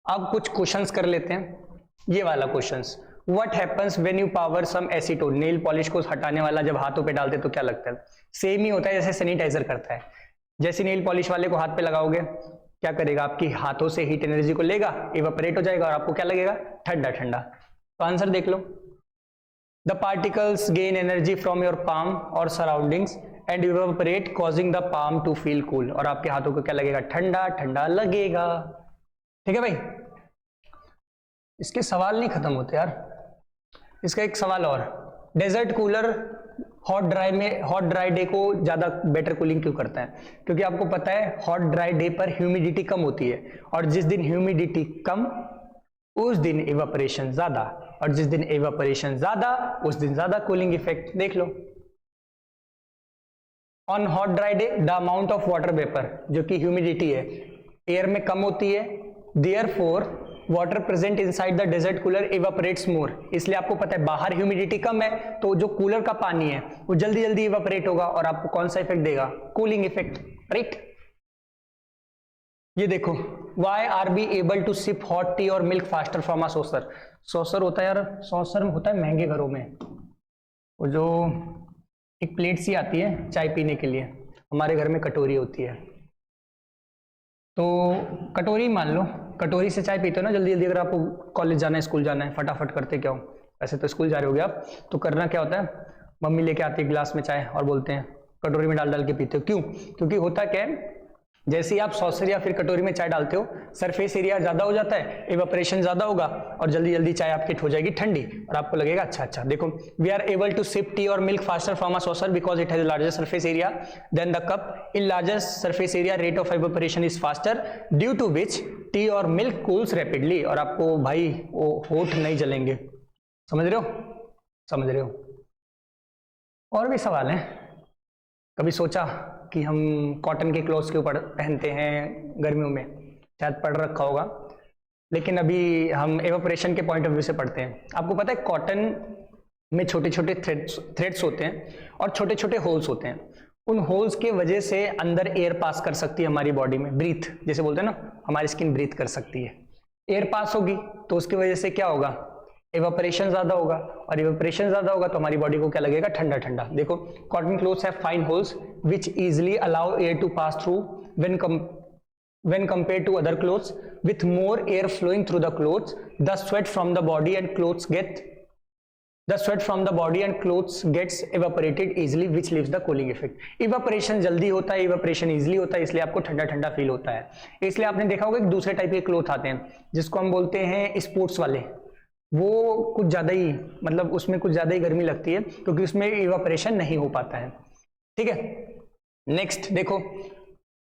अब कुछ क्वेश्चंस कर लेते हैं। ये वाला questions, what happens when you pour some acetone, nail polish को हटाने वाला जब हाथों पे डालते तो क्या लगता है, सेम ही होता है जैसे सैनिटाइजर करता है। जैसे नेल पॉलिश वाले को हाथ पे लगाओगे, क्या करेगा, आपकी हाथों से हीट एनर्जी को लेगा, इवापोरेट हो जाएगा और आपको क्या लगेगा, ठंडा ठंडा। तो आंसर देख लो, the particles gain energy from your palm और surroundings and evaporate causing the palm to feel cool, और आपके हाथों को क्या लगेगा, ठंडा ठंडा लगेगा, ठीक है भाई। इसके सवाल नहीं खत्म होते यार। इसका एक सवाल और, desert cooler hot dry day को ज्यादा बेटर कूलिंग क्यों करता है, क्योंकि आपको पता है हॉट ड्राई डे पर ह्यूमिडिटी कम होती है, और जिस दिन ह्यूमिडिटी कम उस दिन इवापोरेशन ज्यादा, और जिस दिन इवापोरेशन ज्यादा उस दिन ज्यादा कूलिंग इफेक्ट। देख लो, on hot dry day the amount of water vapour, जो कि ह्यूमिडिटी है, एयर में कम होती है, therefore water present inside the desert cooler evaporates more. इसलिए आपको पता है बाहर ह्यूमिडिटी कम है, तो जो कूलर का पानी है वो जल्दी जल्दी इवापोरेट होगा और आपको कौन सा इफेक्ट देगा, कूलिंग इफेक्ट, राइट। ये देखो, why are be able to sip hot tea और milk faster from a saucer. Saucer होता है यार, सॉसर होता है महंगे घरों में, वो जो एक प्लेट सी आती है चाय पीने के लिए, हमारे घर में कटोरी होती है, तो कटोरी मान लो, कटोरी से चाय पीते हो ना जल्दी जल्दी, अगर आपको कॉलेज जाना है, स्कूल जाना है, फटाफट करते क्या हो? ऐसे तो स्कूल जा रहे होगे आप, तो करना क्या होता है, मम्मी लेके आती है गिलास में चाय और बोलते हैं कटोरी में डाल डाल के पीते हो। क्यों? क्योंकि होता क्या है, जैसे ही आप सॉसर या फिर कटोरी में चाय डालते हो, सरफेस एरिया ज्यादा हो जाता है, इवेपोरेशन ज्यादा होगा और जल्दी जल्दी चाय आपकी हो जाएगी ठंडी और आपको लगेगा अच्छा अच्छा। देखो, we are able to sip tea और milk faster from a saucer because it has larger surface area than the cup. In larger surface area rate of evaporation is faster due to which tea और milk cools rapidly. और आपको भाई वो होठ नहीं जलेंगे, समझ रहे हो? समझ रहे हो? और भी सवाल हैं? कभी सोचा कि हम कॉटन के क्लोथ्स के ऊपर पहनते हैं गर्मियों में, शायद पढ़ रखा होगा, लेकिन अभी हम एवापोरेशन के पॉइंट ऑफ व्यू से पढ़ते हैं। आपको पता है कॉटन में छोटे छोटे थ्रेड्स होते हैं और छोटे छोटे होल्स होते हैं। उन होल्स के वजह से अंदर एयर पास कर सकती है हमारी बॉडी में, ब्रीथ जैसे बोलते हैं ना, हमारी स्किन ब्रीथ कर सकती है। एयर पास होगी तो उसकी वजह से क्या होगा, एवापोरेशन ज्यादा होगा, और एवापोरेशन ज्यादा होगा तो हमारी बॉडी को क्या लगेगा, ठंडा ठंडा। देखो, cotton clothes have fine holes which easily allow air to pass through when compared to other clothes with more air flowing through the clothes. The sweat from the body and clothes gets evaporated easily which leaves the cooling effect. evaporation जल्दी होता है, evaporation easily होता है, इसलिए आपको ठंडा ठंडा feel होता है। इसलिए आपने देखा होगा एक दूसरे टाइप के क्लोथ आते हैं जिसको हम बोलते हैं स्पोर्ट्स वाले, वो कुछ ज्यादा ही, मतलब उसमें कुछ ज्यादा ही गर्मी लगती है क्योंकि उसमें evaporation नहीं हो पाता है। ठीक है, नेक्स्ट देखो,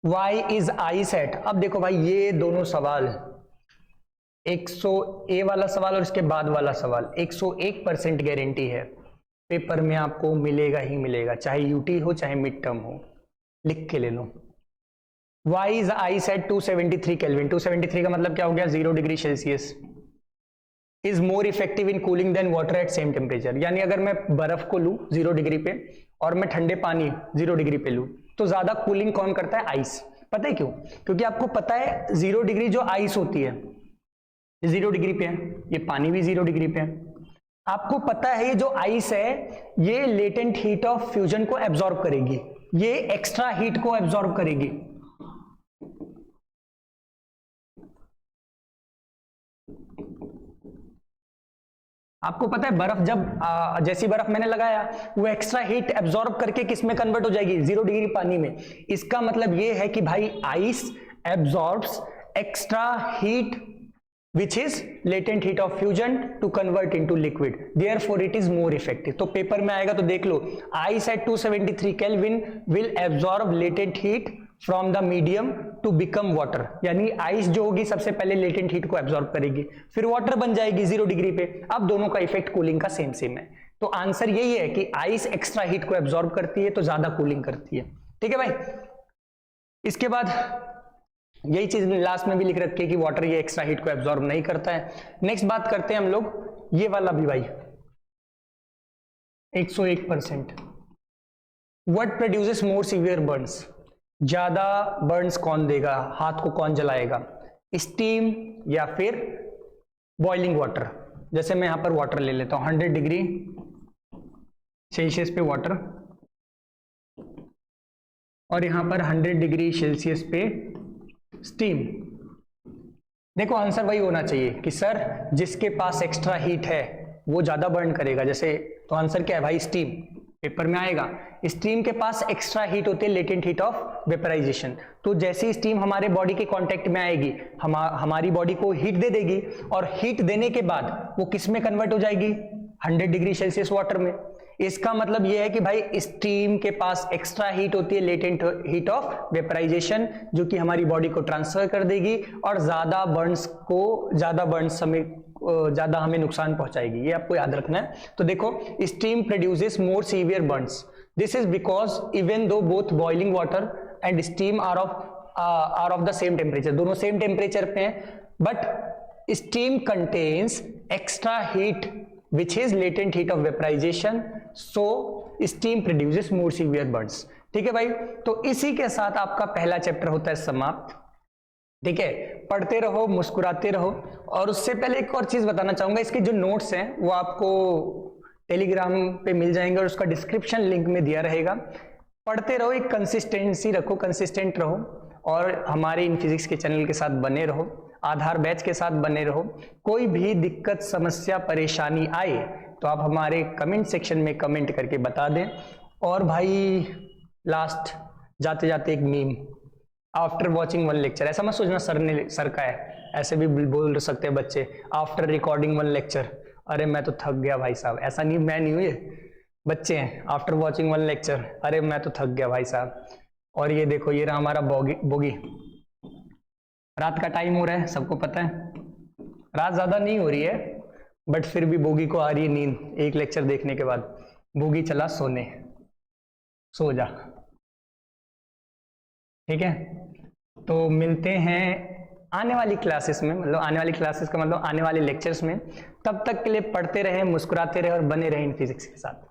वाई इज आई सेट। अब देखो भाई, ये दोनों सवाल 100 वाला सवाल और इसके बाद वाला सवाल 101% गारंटी है पेपर में आपको मिलेगा ही मिलेगा, चाहे यूटी हो चाहे मिड टर्म हो, लिख के ले लो। Why is I set 273 kelvin. 273 का मतलब क्या हो गया, 0 degree Celsius. Is more effective in cooling than water at same temperature. यानी अगर मैं बर्फ को लूं 0 डिग्री पे और मैं ठंडे पानी 0 डिग्री पे लूं तो ज्यादा कूलिंग कौन करता है, आइस। पता है क्यों? क्योंकि आपको पता है 0 डिग्री जो आइस होती है 0 डिग्री पे है, ये पानी भी 0 डिग्री पे है। आपको पता है ये जो आइस है ये लेटेंट हीट ऑफ फ्यूजन को एब्जॉर्ब करेगी, ये एक्स्ट्रा हीट को एब्जॉर्ब करेगी। आपको पता है बर्फ जब जैसी बर्फ मैंने लगाया वो एक्स्ट्रा हीट एब्जॉर्ब करके किस में कन्वर्ट हो जाएगी, 0 डिग्री पानी में। इसका मतलब ये है कि भाई ice absorbs extra heat which is latent heat of fusion to convert into liquid, therefore it is more effective। तो पेपर में आएगा तो देख लो, ice at 273 Kelvin will absorb latent heat from the medium to become water। यानी ice जो होगी सबसे पहले लेटेंट हीट को एब्जॉर्ब करेगी, फिर वाटर बन जाएगी 0 डिग्री पे। अब दोनों का इफेक्ट कूलिंग का सेम सेम है। तो आंसर यही है कि आइस एक्स्ट्रा हीट को एब्जॉर्ब करती है तो ज्यादा कूलिंग करती है। ठीक है भाई, इसके बाद यही चीज लास्ट में भी लिख रखी है कि वाटर ये एक्स्ट्रा हीट को एब्जॉर्ब नहीं करता है। नेक्स्ट बात करते हैं हम लोग ये वाला भी भाई 101%। What produces more severe Burns. ज्यादा बर्न्स कौन देगा, हाथ को कौन जलाएगा, स्टीम या फिर बॉइलिंग वाटर। जैसे मैं यहां पर वाटर ले लेता हूं 100 डिग्री सेल्सियस पे वाटर और यहां पर 100 डिग्री सेल्सियस पे स्टीम। देखो आंसर वही होना चाहिए कि सर जिसके पास एक्स्ट्रा हीट है वो ज्यादा बर्न करेगा। जैसे तो आंसर क्या है भाई, स्टीम। पेपर में आएगा स्टीम के पास एक्स्ट्रा हीट होती है, लेटेंट हीट ऑफ वेपराइजेशन। तो जैसे स्टीम हमारे बॉडी के कांटेक्ट में आएगी हमारी बॉडी को हीट दे देगी और हीट देने के बाद वो किस में कन्वर्ट हो जाएगी, 100 डिग्री सेल्सियस वाटर में। इसका मतलब यह है कि भाई स्टीम के पास एक्स्ट्रा हीट होती है, लेटेंट हीट ऑफ वेपराइजेशन, जो कि हमारी बॉडी को ट्रांसफर कर देगी और ज्यादा बर्न्स ज्यादा हमें नुकसान पहुंचाएगी। ये आपको याद रखना है। तो देखो steam produces more severe burns. This is because even though both boiling water and steam are of the same temperature, दोनों सेम टेम्परेचर पे हैं, but steam contains extra heat which is latent heat of vaporization, so steam produces more severe burns। ठीक है भाई, तो इसी के साथ आपका पहला चैप्टर होता है समाप्त। ठीक है, पढ़ते रहो, मुस्कुराते रहो। और उससे पहले एक और चीज बताना चाहूंगा, इसके जो नोट्स हैं वो आपको टेलीग्राम पे मिल जाएंगे और उसका डिस्क्रिप्शन लिंक में दिया रहेगा। पढ़ते रहो, एक कंसिस्टेंसी रखो, कंसिस्टेंट रहो और हमारे इन फिजिक्स के चैनल के साथ बने रहो, आधार बैच के साथ बने रहो। कोई भी दिक्कत, समस्या, परेशानी आए तो आप हमारे कमेंट सेक्शन में कमेंट करके बता दें। और भाई लास्ट जाते जाते एक meme, after watching one lecture, ऐसा मत सोचना सर का है, ऐसे भी बोल सकते हैं बच्चे, आफ्टर रिकॉर्डिंग वन लेक्चर, अरे मैं तो थक गया भाई साहब, ऐसा नहीं, मैं नहीं हूँ, ये बच्चे हैं। आफ्टर वॉचिंग वन लेक्चर, अरे मैं तो थक गया भाई साहब। और ये देखो, ये रहा हमारा बोगी। रात का टाइम हो रहा है, सबको पता है, रात ज्यादा नहीं हो रही है, बट फिर भी बोगी को आ रही है नींद एक लेक्चर देखने के बाद। बोगी चला सोने, सो जा, ठीक है। तो मिलते हैं आने वाली क्लासेस में, मतलब आने वाली क्लासेस का मतलब आने वाले लेक्चर्स में। तब तक के लिए पढ़ते रहे, मुस्कुराते रहे और बने रहे इन फिजिक्स के साथ।